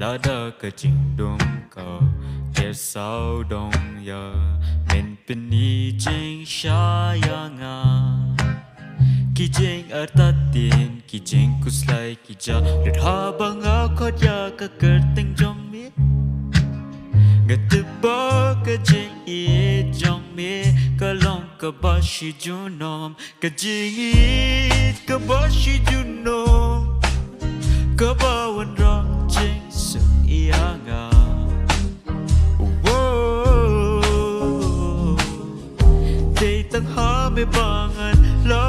Lada ke jingdom ka ke sao dong ya men peni jing shayanga ki jing artatin ki jing kuslai ki ja lit ha banga khot ya ka kerteng jong mi gatba ke jing e jong mi ka long ka ba shi junom ka jingieid ka ba shi junom ka ba wan ra jing Ianga, whoa, they tang ha me bangan lo,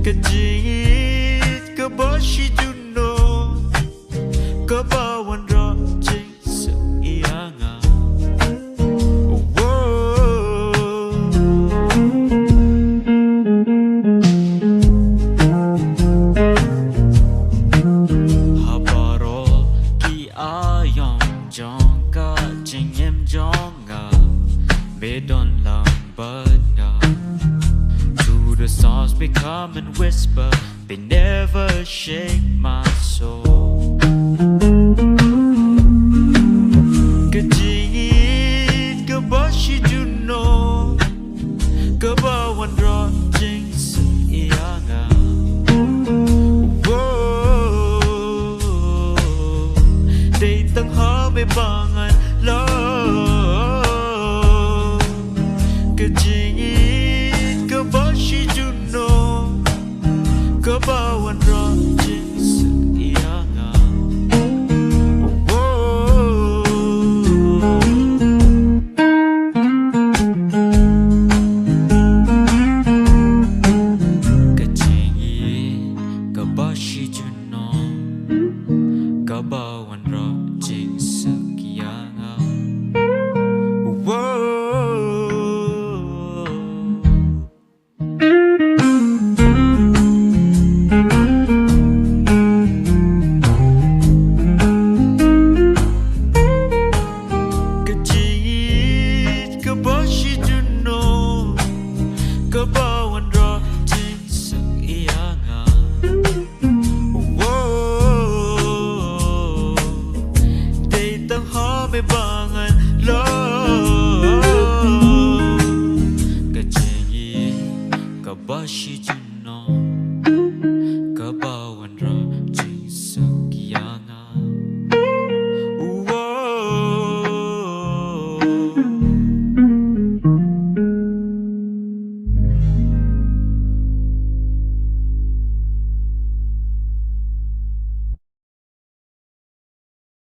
kajingit kabashi juno, kabawan ra jing sa ianga, Don't long but to the songs become and whisper, they never shake my soul. Kajingit kabashi juno, kabawan ra jing sa ianga. Whoa, they tang ha me bangan lo.